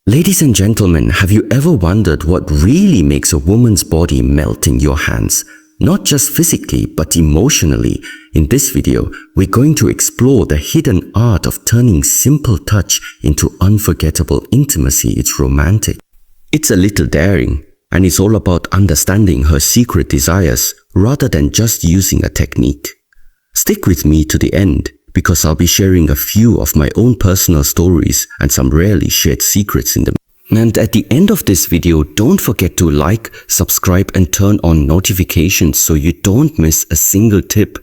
Ladies and gentlemen, have you ever wondered what really makes a woman's body melt in your hands? Not just physically, but emotionally. In this video, we're going to explore the hidden art of turning simple touch into unforgettable intimacy. It's romantic. It's a little daring, and it's all about understanding her secret desires rather than just using a technique. Stick with me to the end, because I'll be sharing a few of my own personal stories and some rarely shared secrets in them. And at the end of this video, don't forget to like, subscribe and turn on notifications so you don't miss a single tip.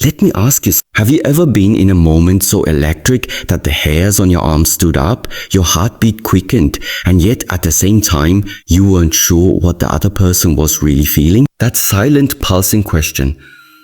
Let me ask you, have you ever been in a moment so electric that the hairs on your arms stood up, your heartbeat quickened, and yet at the same time, you weren't sure what the other person was really feeling? That silent pulsing question.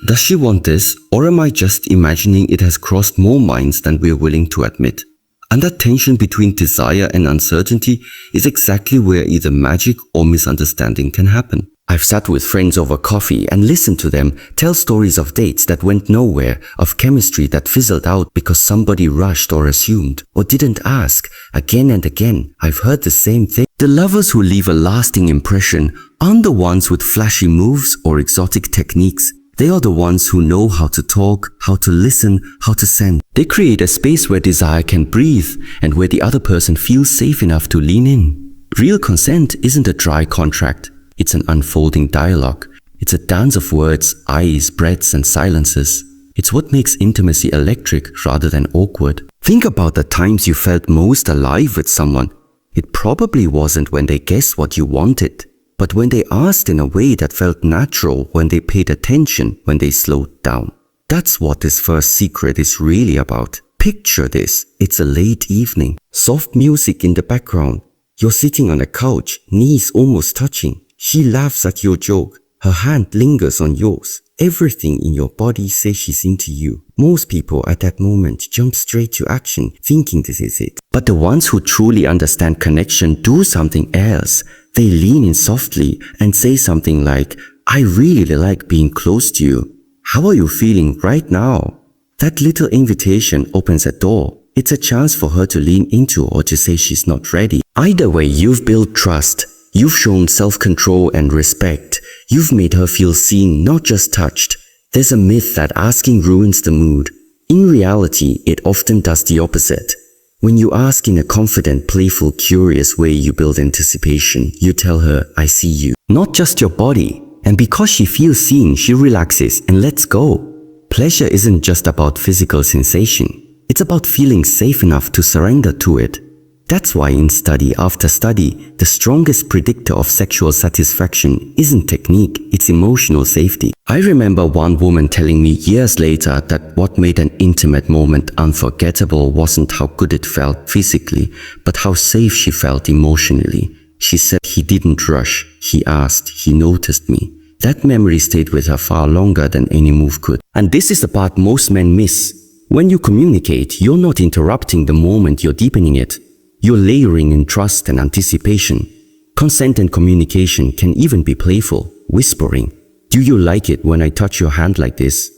Does she want this, or am I just imagining it has crossed more minds than we're willing to admit? And that tension between desire and uncertainty is exactly where either magic or misunderstanding can happen. I've sat with friends over coffee and listened to them tell stories of dates that went nowhere, of chemistry that fizzled out because somebody rushed or assumed, or didn't ask. Again and again, I've heard the same thing. The lovers who leave a lasting impression aren't the ones with flashy moves or exotic techniques. They are the ones who know how to talk, how to listen, how to send. They create a space where desire can breathe and where the other person feels safe enough to lean in. Real consent isn't a dry contract. It's an unfolding dialogue. It's a dance of words, eyes, breaths, and silences. It's what makes intimacy electric rather than awkward. Think about the times you felt most alive with someone. It probably wasn't when they guessed what you wanted, but when they asked in a way that felt natural, when they paid attention, when they slowed down. That's what this first secret is really about. Picture this. It's a late evening. Soft music in the background. You're sitting on a couch, knees almost touching. She laughs at your joke. Her hand lingers on yours. Everything in your body says she's into you. Most people at that moment jump straight to action, thinking this is it. But the ones who truly understand connection do something else. They lean in softly and say something like, "I really like being close to you. How are you feeling right now?" That little invitation opens a door. It's a chance for her to lean into or to say she's not ready. Either way, you've built trust. You've shown self-control and respect. You've made her feel seen, not just touched. There's a myth that asking ruins the mood. In reality, it often does the opposite. When you ask in a confident, playful, curious way, you build anticipation. You tell her, "I see you." Not just your body. And because she feels seen, she relaxes and lets go. Pleasure isn't just about physical sensation. It's about feeling safe enough to surrender to it. That's why in study after study, the strongest predictor of sexual satisfaction isn't technique, it's emotional safety. I remember one woman telling me years later that what made an intimate moment unforgettable wasn't how good it felt physically, but how safe she felt emotionally. She said, "He didn't rush, he asked, he noticed me." That memory stayed with her far longer than any move could. And this is the part most men miss. When you communicate, you're not interrupting the moment, you're deepening it. You're layering in trust and anticipation. Consent and communication can even be playful, whispering, "Do you like it when I touch your hand like this?"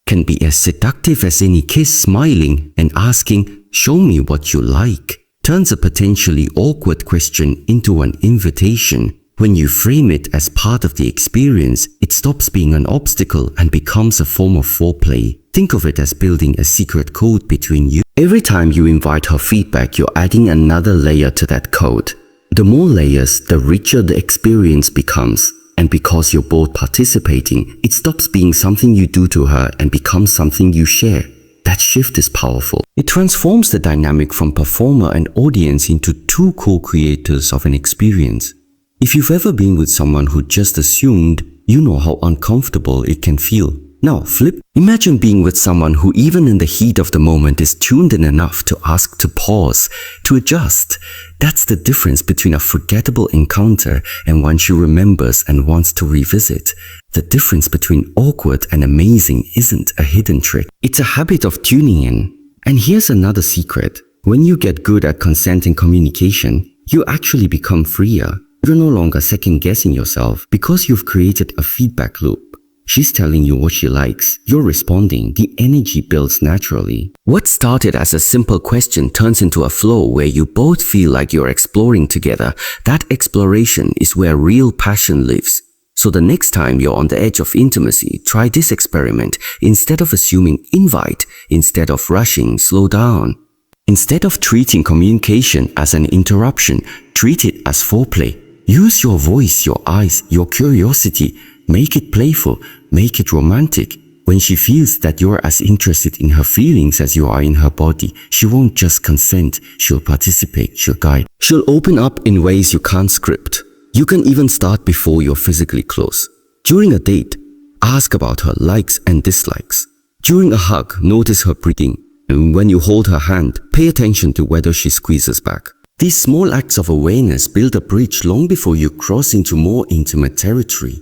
Can be as seductive as any kiss. Smiling and asking, "Show me what you like," turns a potentially awkward question into an invitation. When you frame it as part of the experience, it stops being an obstacle and becomes a form of foreplay. Think of it as building a secret code between you. Every time you invite her feedback, you're adding another layer to that code. The more layers, the richer the experience becomes. And because you're both participating, it stops being something you do to her and becomes something you share. That shift is powerful. It transforms the dynamic from performer and audience into two co-creators of an experience. If you've ever been with someone who just assumed, you know how uncomfortable it can feel. Now flip. Imagine being with someone who even in the heat of the moment is tuned in enough to ask to pause, to adjust. That's the difference between a forgettable encounter and one she remembers and wants to revisit. The difference between awkward and amazing isn't a hidden trick. It's a habit of tuning in. And here's another secret. When you get good at consent and communication, you actually become freer. You're no longer second-guessing yourself because you've created a feedback loop. She's telling you what she likes. You're responding. The energy builds naturally. What started as a simple question turns into a flow where you both feel like you're exploring together. That exploration is where real passion lives. So the next time you're on the edge of intimacy, try this experiment. Instead of assuming invite, instead of rushing, slow down. Instead of treating communication as an interruption, treat it as foreplay. Use your voice, your eyes, your curiosity. Make it playful, make it romantic. When she feels that you're as interested in her feelings as you are in her body, she won't just consent, she'll participate, she'll guide. She'll open up in ways you can't script. You can even start before you're physically close. During a date, ask about her likes and dislikes. During a hug, notice her breathing. And when you hold her hand, pay attention to whether she squeezes back. These small acts of awareness build a bridge long before you cross into more intimate territory.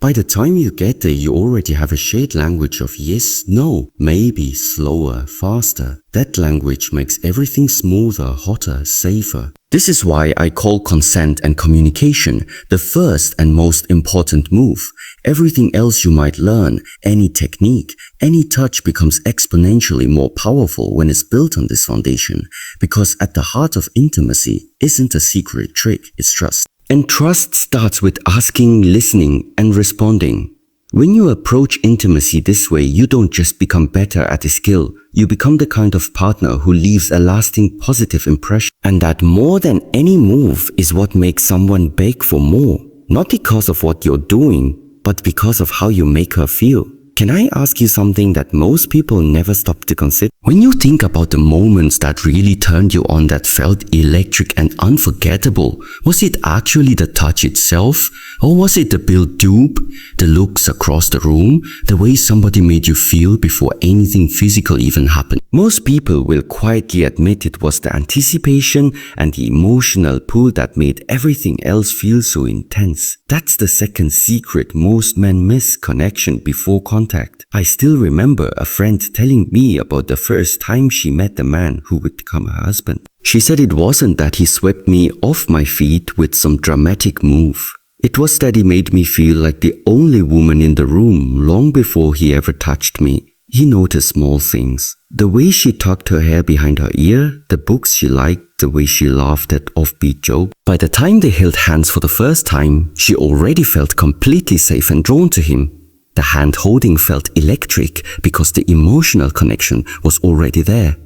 By the time you get there, you already have a shared language of yes, no, maybe, slower, faster. That language makes everything smoother, hotter, safer. This is why I call consent and communication the first and most important move. Everything else you might learn, any technique, any touch becomes exponentially more powerful when it's built on this foundation. Because at the heart of intimacy isn't a secret trick, it's trust. And trust starts with asking, listening, and responding. When you approach intimacy this way, you don't just become better at a skill, you become the kind of partner who leaves a lasting positive impression. And that more than any move is what makes someone beg for more. Not because of what you're doing, but because of how you make her feel. Can I ask you something that most people never stop to consider? When you think about the moments that really turned you on, that felt electric and unforgettable, was it actually the touch itself? Or was it the build dupe, the looks across the room, the way somebody made you feel before anything physical even happened? Most people will quietly admit it was the anticipation and the emotional pull that made everything else feel so intense. That's the second secret most men miss: connection before contact. I still remember a friend telling me about the first time she met the man who would become her husband. She said it wasn't that he swept me off my feet with some dramatic move. It was that he made me feel like the only woman in the room long before he ever touched me. He noticed small things. The way she tucked her hair behind her ear, the books she liked, the way she laughed at offbeat jokes. By the time they held hands for the first time, she already felt completely safe and drawn to him. The hand-holding felt electric because the emotional connection was already there.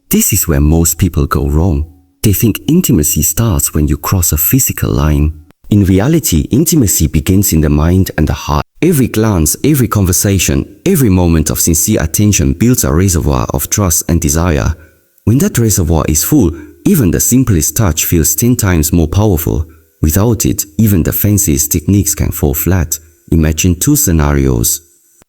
This is where most people go wrong. They think intimacy starts when you cross a physical line. In reality, intimacy begins in the mind and the heart. Every glance, every conversation, every moment of sincere attention builds a reservoir of trust and desire. When that reservoir is full, even the simplest touch feels 10 times more powerful. Without it, even the fanciest techniques can fall flat. Imagine two scenarios.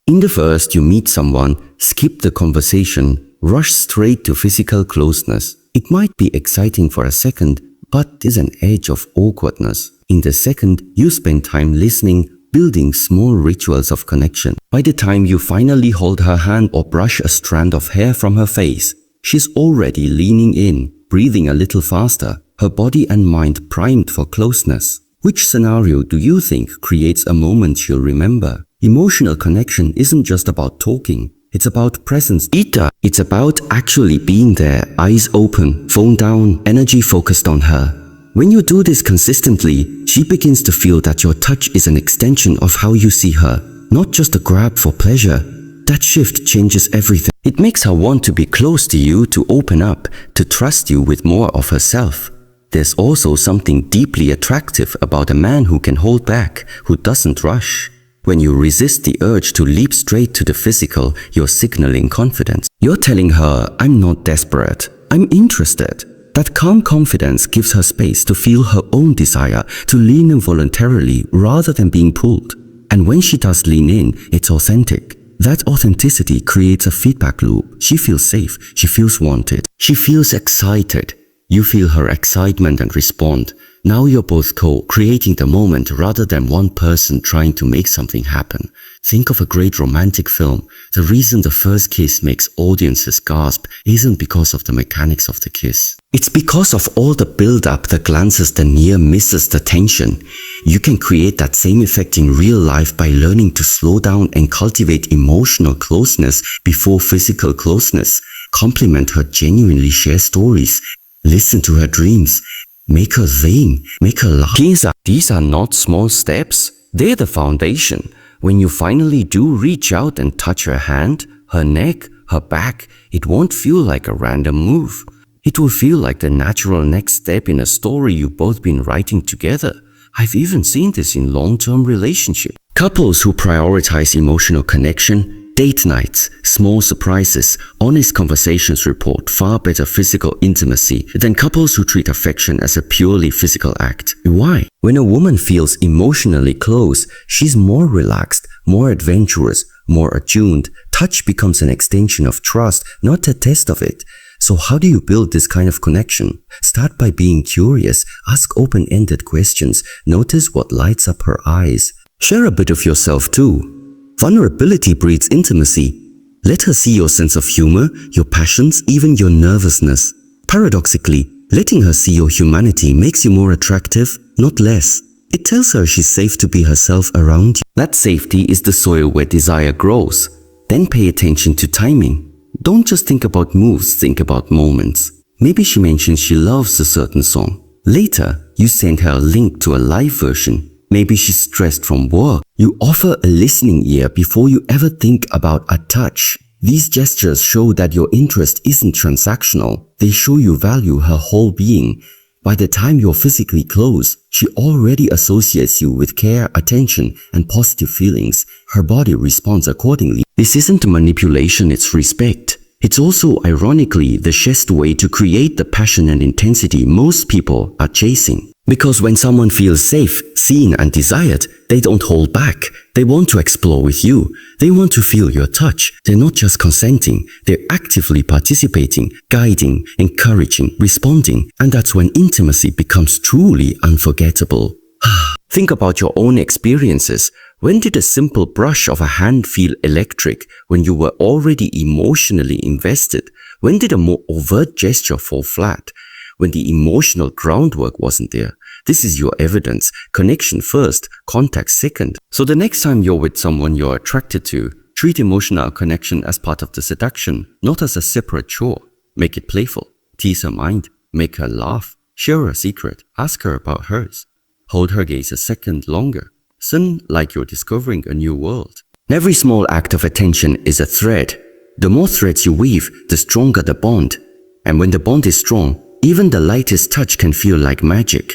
In the first, you meet someone, skip the conversation, rush straight to physical closeness. It might be exciting for a second, but there's an edge of awkwardness. In the second, you spend time listening, building small rituals of connection. By the time you finally hold her hand or brush a strand of hair from her face, she's already leaning in, breathing a little faster, her body and mind primed for closeness. Which scenario do you think creates a moment she'll remember? Emotional connection isn't just about talking. It's about presence. It's about actually being there, eyes open, phone down, energy focused on her. When you do this consistently, she begins to feel that your touch is an extension of how you see her, not just a grab for pleasure. That shift changes everything. It makes her want to be close to you, to open up, to trust you with more of herself. There's also something deeply attractive about a man who can hold back, who doesn't rush. When you resist the urge to leap straight to the physical, you're signaling confidence. You're telling her, I'm not desperate, I'm interested. That calm confidence gives her space to feel her own desire, to lean in voluntarily rather than being pulled. And when she does lean in, it's authentic. That authenticity creates a feedback loop. She feels safe, she feels wanted, she feels excited. You feel her excitement and respond. Now you're both co-creating the moment rather than one person trying to make something happen. Think of a great romantic film. The reason the first kiss makes audiences gasp isn't because of the mechanics of the kiss. It's because of all the build-up, the glances, the near misses, the tension. You can create that same effect in real life by learning to slow down and cultivate emotional closeness before physical closeness. Compliment her, genuinely share stories, listen to her dreams, make her vain, make her laugh. These are not small steps. They're the foundation. When you finally do reach out and touch her hand, her neck, her back, it won't feel like a random move. It will feel like the natural next step in a story you've both been writing together. I've even seen this in long-term relationships. Couples who prioritize emotional connection, date nights, small surprises, honest conversations report far better physical intimacy than couples who treat affection as a purely physical act. Why? When a woman feels emotionally close, she's more relaxed, more adventurous, more attuned. Touch becomes an extension of trust, not a test of it. So how do you build this kind of connection? Start by being curious, ask open-ended questions, notice what lights up her eyes. Share a bit of yourself too. Vulnerability breeds intimacy. Let her see your sense of humor, your passions, even your nervousness. Paradoxically, letting her see your humanity makes you more attractive, not less. It tells her she's safe to be herself around you. That safety is the soil where desire grows. Then pay attention to timing. Don't just think about moves, think about moments. Maybe she mentions she loves a certain song. Later, you send her a link to a live version. Maybe she's stressed from work. You offer a listening ear before you ever think about a touch. These gestures show that your interest isn't transactional. They show you value her whole being. By the time you're physically close, she already associates you with care, attention, and positive feelings. Her body responds accordingly. This isn't manipulation, it's respect. It's also, ironically, the surest way to create the passion and intensity most people are chasing. Because when someone feels safe, seen, and desired, they don't hold back. They want to explore with you. They want to feel your touch. They're not just consenting, they're actively participating, guiding, encouraging, responding, and that's when intimacy becomes truly unforgettable. Think about your own experiences. When did a simple brush of a hand feel electric when you were already emotionally invested? When did a more overt gesture fall flat? When the emotional groundwork wasn't there. This is your evidence. Connection first, contact second. So the next time you're with someone you're attracted to, treat emotional connection as part of the seduction, not as a separate chore. Make it playful. Tease her mind. Make her laugh. Share her secret. Ask her about hers. Hold her gaze a second longer. Soon, like you're discovering a new world. Every small act of attention is a thread. The more threads you weave, the stronger the bond. And when the bond is strong, even the lightest touch can feel like magic.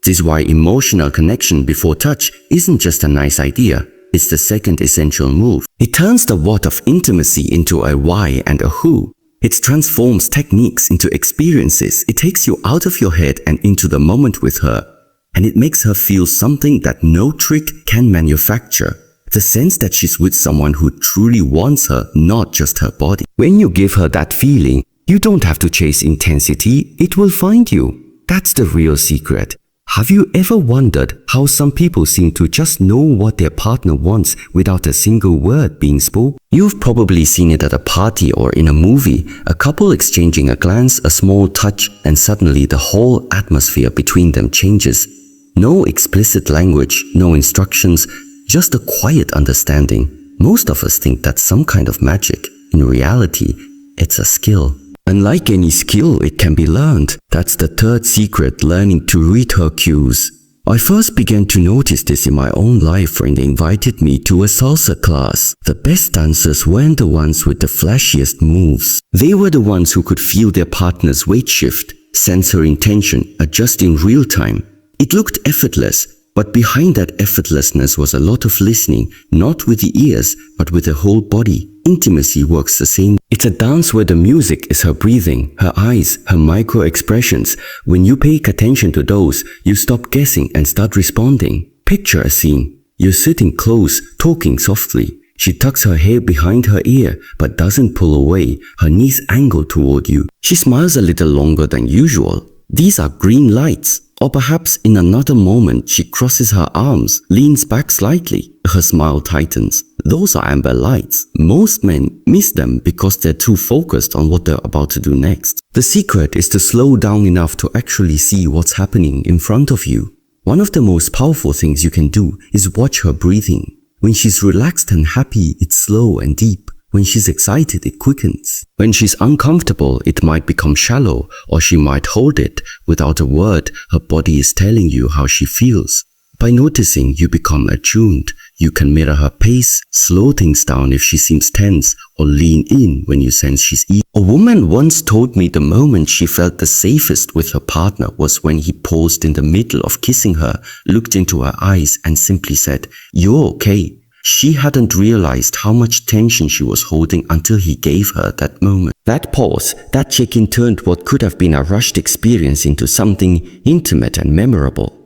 This is why emotional connection before touch isn't just a nice idea, it's the second essential move. It turns the what of intimacy into a why and a who. It transforms techniques into experiences. It takes you out of your head and into the moment with her. And it makes her feel something that no trick can manufacture. The sense that she's with someone who truly wants her, not just her body. When you give her that feeling, you don't have to chase intensity, it will find you. That's the real secret. Have you ever wondered how some people seem to just know what their partner wants without a single word being spoken? You've probably seen it at a party or in a movie, a couple exchanging a glance, a small touch, and suddenly the whole atmosphere between them changes. No explicit language, no instructions, just a quiet understanding. Most of us think that's some kind of magic. In reality, it's a skill. Unlike any skill, it can be learned. That's the third secret, learning to read her cues. I first began to notice this in my own life when they invited me to a salsa class. The best dancers weren't the ones with the flashiest moves. They were the ones who could feel their partner's weight shift, sense her intention, adjust in real time. It looked effortless, but behind that effortlessness was a lot of listening, not with the ears, but with the whole body. Intimacy works the same. It's a dance where the music is her breathing, her eyes, her micro-expressions. When you pay attention to those, you stop guessing and start responding. Picture a scene. You're sitting close, talking softly. She tucks her hair behind her ear, but doesn't pull away, her knees angled toward you. She smiles a little longer than usual. These are green lights. Or perhaps in another moment she crosses her arms, leans back slightly, her smile tightens. Those are amber lights. Most men miss them because they're too focused on what they're about to do next. The secret is to slow down enough to actually see what's happening in front of you. One of the most powerful things you can do is watch her breathing. When she's relaxed and happy, it's slow and deep. When she's excited, it quickens. When she's uncomfortable, it might become shallow, or she might hold it. Without a word, her body is telling you how she feels. By noticing, you become attuned. You can mirror her pace, slow things down if she seems tense, or lean in when you sense she's eager. A woman once told me the moment she felt the safest with her partner was when he paused in the middle of kissing her, looked into her eyes, and simply said, "You're okay." She hadn't realized how much tension she was holding until he gave her that moment. That pause, that check-in turned what could have been a rushed experience into something intimate and memorable.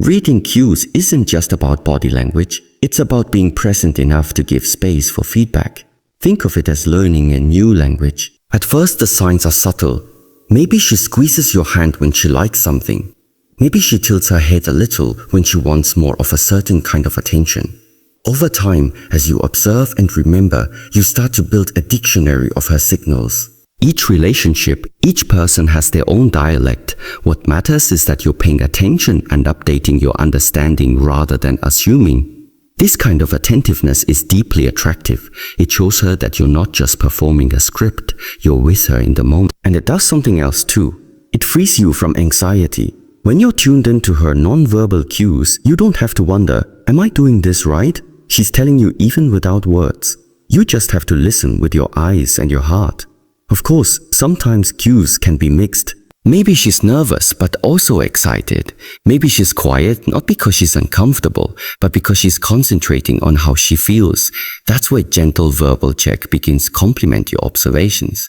Reading cues isn't just about body language, it's about being present enough to give space for feedback. Think of it as learning a new language. At first the signs are subtle. Maybe she squeezes your hand when she likes something. Maybe she tilts her head a little when she wants more of a certain kind of attention. Over time, as you observe and remember, you start to build a dictionary of her signals. Each relationship, each person has their own dialect. What matters is that you're paying attention and updating your understanding rather than assuming. This kind of attentiveness is deeply attractive. It shows her that you're not just performing a script, you're with her in the moment. And it does something else too. It frees you from anxiety. When you're tuned into her non-verbal cues, you don't have to wonder, am I doing this right? She's telling you even without words. You just have to listen with your eyes and your heart. Of course, sometimes cues can be mixed. Maybe she's nervous but also excited. Maybe she's quiet not because she's uncomfortable, but because she's concentrating on how she feels. That's where gentle verbal check begins to complement your observations.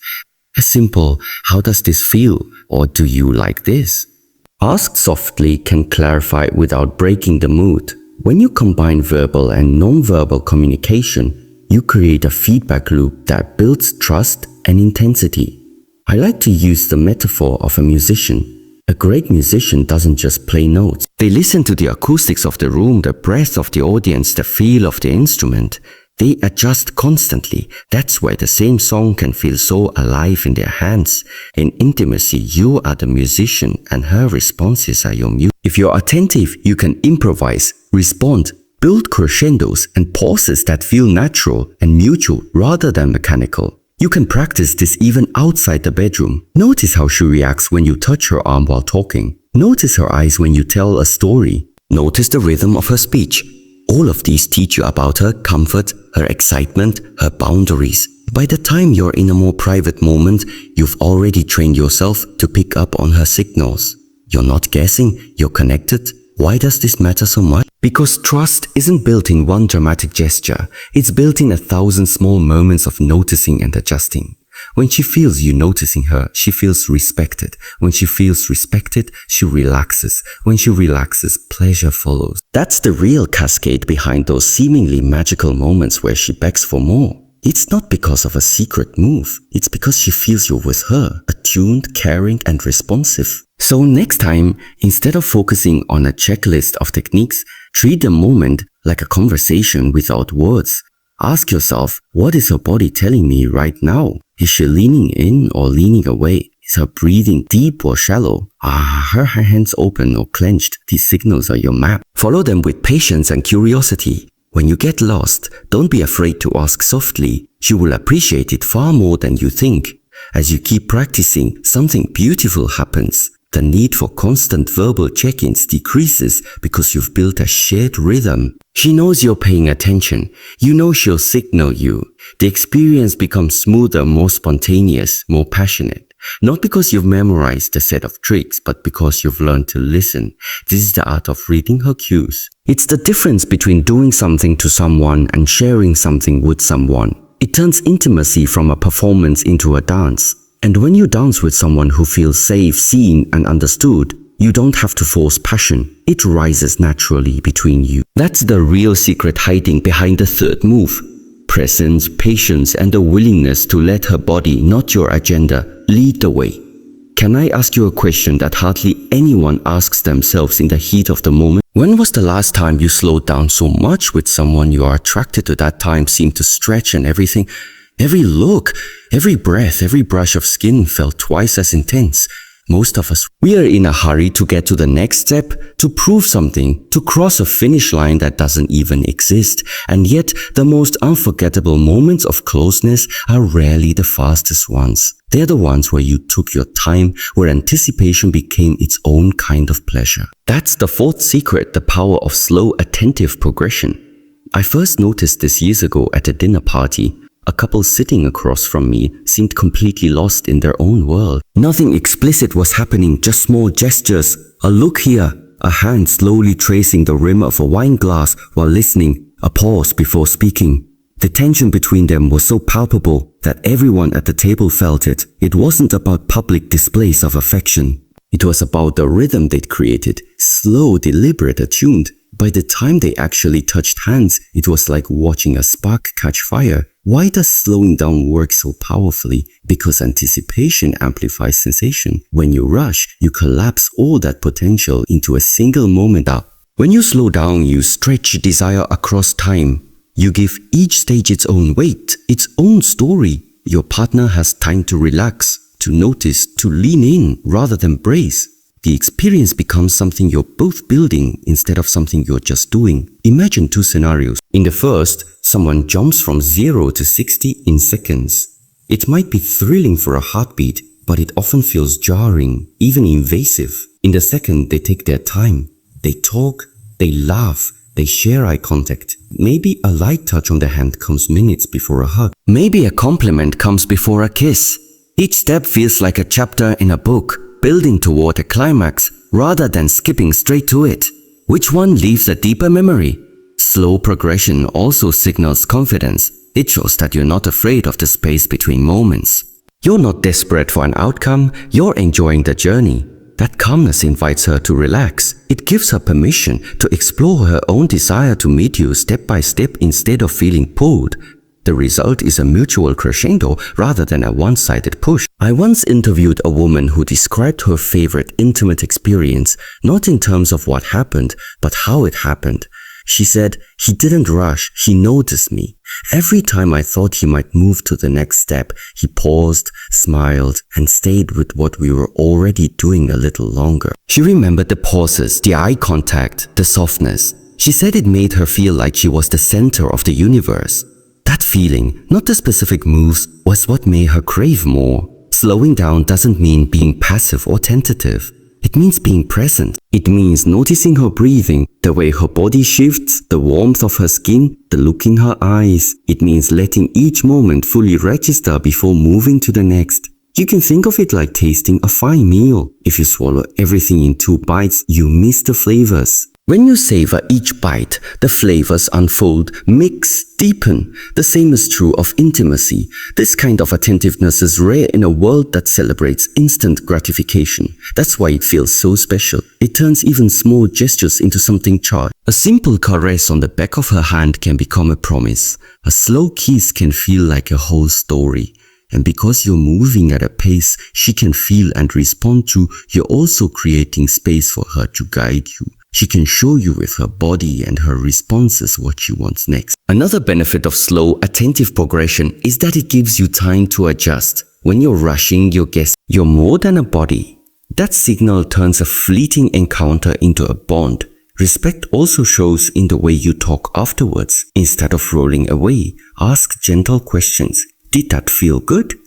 A simple, "How does this feel?" or "Do you like this?" Asked softly can clarify without breaking the mood. When you combine verbal and non-verbal communication, you create a feedback loop that builds trust and intensity. I like to use the metaphor of a musician. A great musician doesn't just play notes. They listen to the acoustics of the room, the breath of the audience, the feel of the instrument. They adjust constantly. That's why the same song can feel so alive in their hands. In intimacy, you are the musician and her responses are your music. If you're attentive, you can improvise, respond, build crescendos and pauses that feel natural and mutual rather than mechanical. You can practice this even outside the bedroom. Notice how she reacts when you touch her arm while talking. Notice her eyes when you tell a story. Notice the rhythm of her speech. All of these teach you about her comfort, her excitement, her boundaries. By the time you're in a more private moment, you've already trained yourself to pick up on her signals. You're not guessing, you're connected. Why does this matter so much? Because trust isn't built in one dramatic gesture. It's built in 1,000 small moments of noticing and adjusting. When she feels you noticing her, she feels respected. When she feels respected, she relaxes. When she relaxes, pleasure follows. That's the real cascade behind those seemingly magical moments where she begs for more. It's not because of a secret move. It's because she feels you're with her, attuned, caring, and responsive. So next time, instead of focusing on a checklist of techniques, treat the moment like a conversation without words. Ask yourself, what is her body telling me right now? Is she leaning in or leaning away? Is her breathing deep or shallow? Are her hands open or clenched? These signals are your map. Follow them with patience and curiosity. When you get lost, don't be afraid to ask softly. She will appreciate it far more than you think. As you keep practicing, something beautiful happens. The need for constant verbal check-ins decreases because you've built a shared rhythm. She knows you're paying attention. You know she'll signal you. The experience becomes smoother, more spontaneous, more passionate. Not because you've memorized a set of tricks, but because you've learned to listen. This is the art of reading her cues. It's the difference between doing something to someone and sharing something with someone. It turns intimacy from a performance into a dance. And when you dance with someone who feels safe, seen, and understood, you don't have to force passion. It rises naturally between you. That's the real secret hiding behind the third move. Presence, patience, and a willingness to let her body, not your agenda, lead the way. Can I ask you a question that hardly anyone asks themselves in the heat of the moment? When was the last time you slowed down so much with someone you are attracted to? That time seemed to stretch and everything? Every look, every breath, every brush of skin felt twice as intense. Most of us, we are in a hurry to get to the next step, to prove something, to cross a finish line that doesn't even exist. And yet, the most unforgettable moments of closeness are rarely the fastest ones. They're the ones where you took your time, where anticipation became its own kind of pleasure. That's the fourth secret, the power of slow, attentive progression. I first noticed this years ago at a dinner party. A couple sitting across from me seemed completely lost in their own world. Nothing explicit was happening, just small gestures. A look here, a hand slowly tracing the rim of a wine glass while listening, a pause before speaking. The tension between them was so palpable that everyone at the table felt it. It wasn't about public displays of affection. It was about the rhythm they'd created, slow, deliberate, attuned. By the time they actually touched hands, it was like watching a spark catch fire. Why does slowing down work so powerfully? Because anticipation amplifies sensation. When you rush, you collapse all that potential into a single moment. When you slow down, you stretch desire across time. You give each stage its own weight, its own story. Your partner has time to relax, to notice, to lean in rather than brace. The experience becomes something you're both building instead of something you're just doing. Imagine two scenarios. In the first, someone jumps from 0 to 60 in seconds. It might be thrilling for a heartbeat, but it often feels jarring, even invasive. In the second, they take their time. They talk, they laugh, they share eye contact. Maybe a light touch on the hand comes minutes before a hug. Maybe a compliment comes before a kiss. Each step feels like a chapter in a book, building toward a climax rather than skipping straight to it. Which one leaves a deeper memory? Slow progression also signals confidence. It shows that you're not afraid of the space between moments. You're not desperate for an outcome, you're enjoying the journey. That calmness invites her to relax. It gives her permission to explore her own desire to meet you step by step instead of feeling pulled. The result is a mutual crescendo rather than a one-sided push. I once interviewed a woman who described her favorite intimate experience, not in terms of what happened, but how it happened. She said, "He didn't rush, he noticed me. Every time I thought he might move to the next step, he paused, smiled, and stayed with what we were already doing a little longer." She remembered the pauses, the eye contact, the softness. She said it made her feel like she was the center of the universe. That feeling, not the specific moves, was what made her crave more. Slowing down doesn't mean being passive or tentative. It means being present. It means noticing her breathing, the way her body shifts, the warmth of her skin, the look in her eyes. It means letting each moment fully register before moving to the next. You can think of it like tasting a fine meal. If you swallow everything in 2 bites, you miss the flavors. When you savor each bite, the flavors unfold, mix, deepen. The same is true of intimacy. This kind of attentiveness is rare in a world that celebrates instant gratification. That's why it feels so special. It turns even small gestures into something charged. A simple caress on the back of her hand can become a promise. A slow kiss can feel like a whole story. And because you're moving at a pace she can feel and respond to, you're also creating space for her to guide you. She can show you with her body and her responses what she wants next. Another benefit of slow, attentive progression is that it gives you time to adjust. When you're rushing, you're more than a body. That signal turns a fleeting encounter into a bond. Respect also shows in the way you talk afterwards. Instead of rolling away, ask gentle questions. Did that feel good?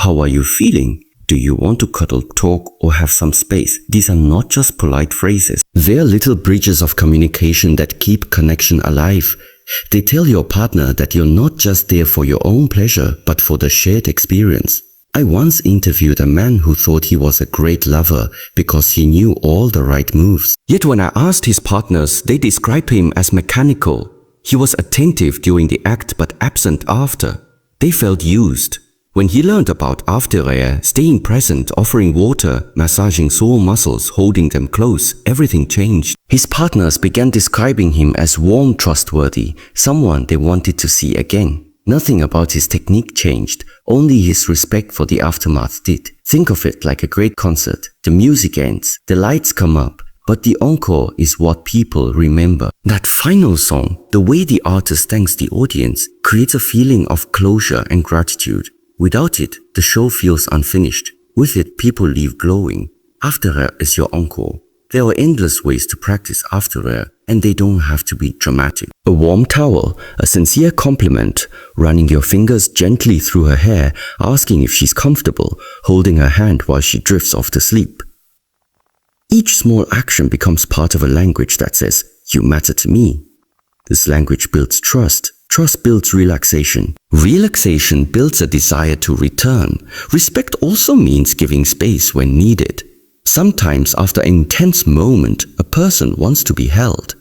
How are you feeling? Do you want to cuddle, talk, or have some space? These are not just polite phrases. They're little bridges of communication that keep connection alive. They tell your partner that you're not just there for your own pleasure, but for the shared experience. I once interviewed a man who thought he was a great lover because he knew all the right moves. Yet when I asked his partners, they described him as mechanical. He was attentive during the act but absent after. They felt used. When he learned about aftercare, staying present, offering water, massaging sore muscles, holding them close, everything changed. His partners began describing him as warm, trustworthy, someone they wanted to see again. Nothing about his technique changed, only his respect for the aftermath did. Think of it like a great concert. The music ends, the lights come up, but the encore is what people remember. That final song, the way the artist thanks the audience, creates a feeling of closure and gratitude. Without it, the show feels unfinished. With it, people leave glowing. Aftercare is your encore. There are endless ways to practice aftercare, and they don't have to be dramatic. A warm towel, a sincere compliment, running your fingers gently through her hair, asking if she's comfortable, holding her hand while she drifts off to sleep. Each small action becomes part of a language that says, "You matter to me." This language builds trust. Trust builds relaxation. Relaxation builds a desire to return. Respect also means giving space when needed. Sometimes after an intense moment, a person wants to be held.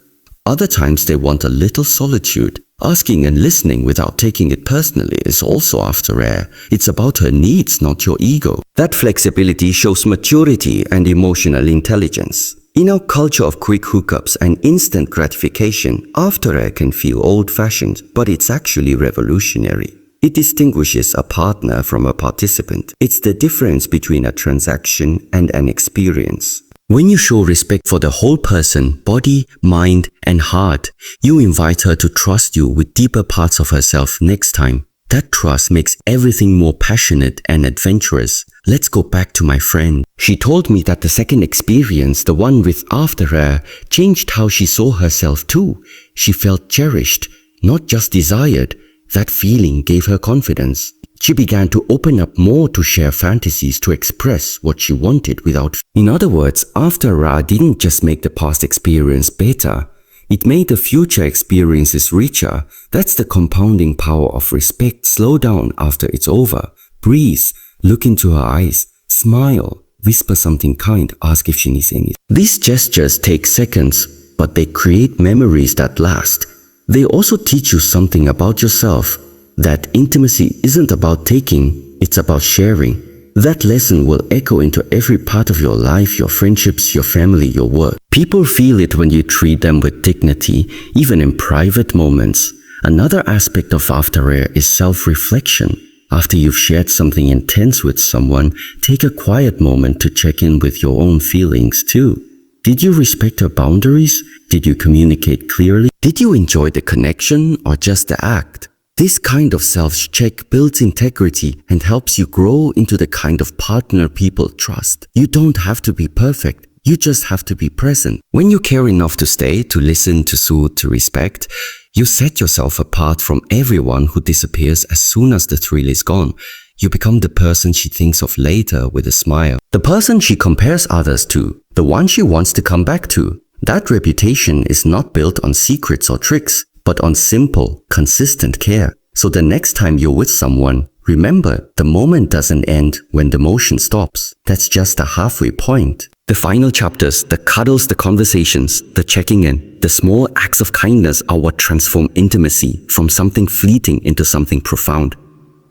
Other times they want a little solitude. Asking and listening without taking it personally is also aftercare. It's about her needs, not your ego. That flexibility shows maturity and emotional intelligence. In our culture of quick hookups and instant gratification, aftercare can feel old-fashioned, but it's actually revolutionary. It distinguishes a partner from a participant. It's the difference between a transaction and an experience. When you show respect for the whole person, body, mind, and heart, you invite her to trust you with deeper parts of herself next time. That trust makes everything more passionate and adventurous. Let's go back to my friend. She told me that the second experience, the one with aftercare, changed how she saw herself too. She felt cherished, not just desired. That feeling gave her confidence. She began to open up more, to share fantasies, to express what she wanted without fear. In other words, aftercare didn't just make the past experience better. It made the future experiences richer. That's the compounding power of respect. Slow down after it's over. Breathe. Look into her eyes. Smile. Whisper something kind. Ask if she needs anything. These gestures take seconds, but they create memories that last. They also teach you something about yourself, that intimacy isn't about taking, it's about sharing. That lesson will echo into every part of your life, your friendships, your family, your work. People feel it when you treat them with dignity, even in private moments. Another aspect of aftercare is self-reflection. After you've shared something intense with someone, take a quiet moment to check in with your own feelings too. Did you respect her boundaries? Did you communicate clearly? Did you enjoy the connection or just the act? This kind of self-check builds integrity and helps you grow into the kind of partner people trust. You don't have to be perfect. You just have to be present. When you care enough to stay, to listen, to soothe, to respect, you set yourself apart from everyone who disappears as soon as the thrill is gone. You become the person she thinks of later with a smile. The person she compares others to. The one she wants to come back to. That reputation is not built on secrets or tricks, but on simple, consistent care. So the next time you're with someone, remember, the moment doesn't end when the motion stops. That's just a halfway point. The final chapters, the cuddles, the conversations, the checking in, the small acts of kindness are what transform intimacy from something fleeting into something profound.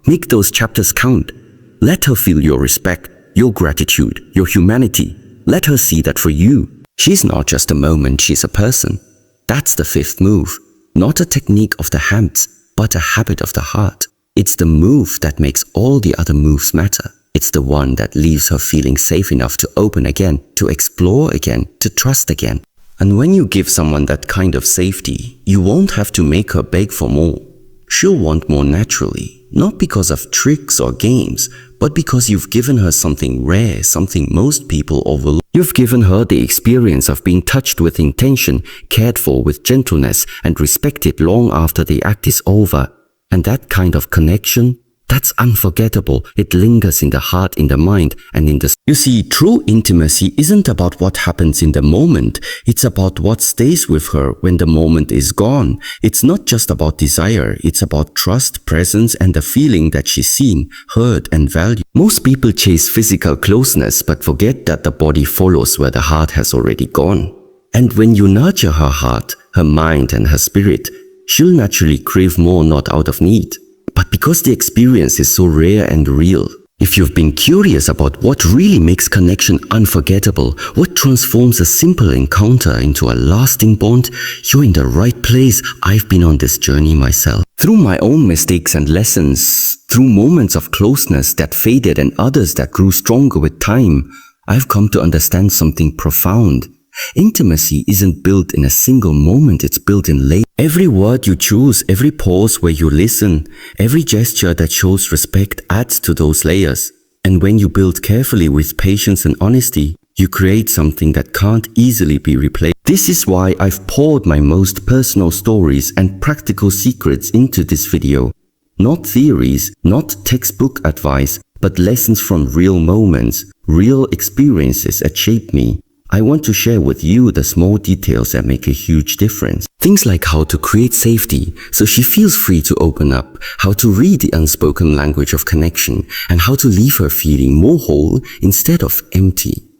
Make those chapters count. Let her feel your respect, your gratitude, your humanity. Let her see that for you, she's not just a moment, she's a person. That's the fifth move. Not a technique of the hands, but a habit of the heart. It's the move that makes all the other moves matter. It's the one that leaves her feeling safe enough to open again, to explore again, to trust again. And when you give someone that kind of safety, you won't have to make her beg for more. She'll want more naturally, not because of tricks or games, but because you've given her something rare, something most people overlook. You've given her the experience of being touched with intention, cared for with gentleness, and respected long after the act is over. And that kind of connection, that's unforgettable. It lingers in the heart, in the mind, and in the... You see, true intimacy isn't about what happens in the moment. It's about what stays with her when the moment is gone. It's not just about desire. It's about trust, presence, and the feeling that she's seen, heard, and valued. Most people chase physical closeness, but forget that the body follows where the heart has already gone. And when you nurture her heart, her mind, and her spirit, she'll naturally crave more, not out of need, but because the experience is so rare and real. If you've been curious about what really makes connection unforgettable, what transforms a simple encounter into a lasting bond, you're in the right place. I've been on this journey myself. Through my own mistakes and lessons, through moments of closeness that faded and others that grew stronger with time, I've come to understand something profound. Intimacy isn't built in a single moment, it's built in layers. Every word you choose, every pause where you listen, every gesture that shows respect adds to those layers. And when you build carefully with patience and honesty, you create something that can't easily be replaced. This is why I've poured my most personal stories and practical secrets into this video. Not theories, not textbook advice, but lessons from real moments, real experiences that shape me. I want to share with you the small details that make a huge difference. Things like how to create safety so she feels free to open up, how to read the unspoken language of connection, and how to leave her feeling more whole instead of empty.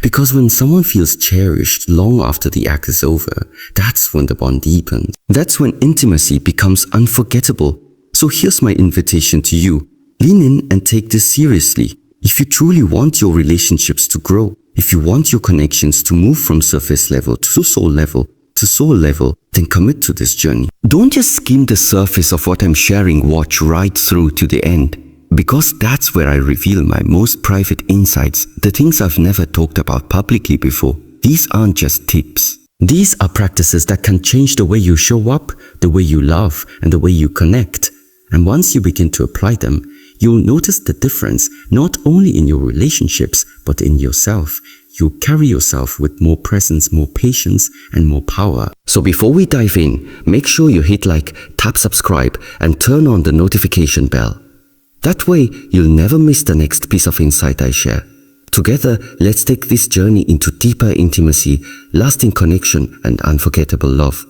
Because when someone feels cherished long after the act is over, that's when the bond deepens. That's when intimacy becomes unforgettable. So here's my invitation to you. Lean in and take this seriously. If you truly want your relationships to grow, if you want your connections to move from surface level to soul level, then commit to this journey. Don't just skim the surface of what I'm sharing, watch right through to the end. Because that's where I reveal my most private insights, the things I've never talked about publicly before. These aren't just tips. These are practices that can change the way you show up, the way you love, and the way you connect. And once you begin to apply them, you'll notice the difference not only in your relationships, but in yourself. You carry yourself with more presence, more patience, and more power. So before we dive in, make sure you hit like, tap subscribe, and turn on the notification bell. That way, you'll never miss the next piece of insight I share. Together, let's take this journey into deeper intimacy, lasting connection, and unforgettable love.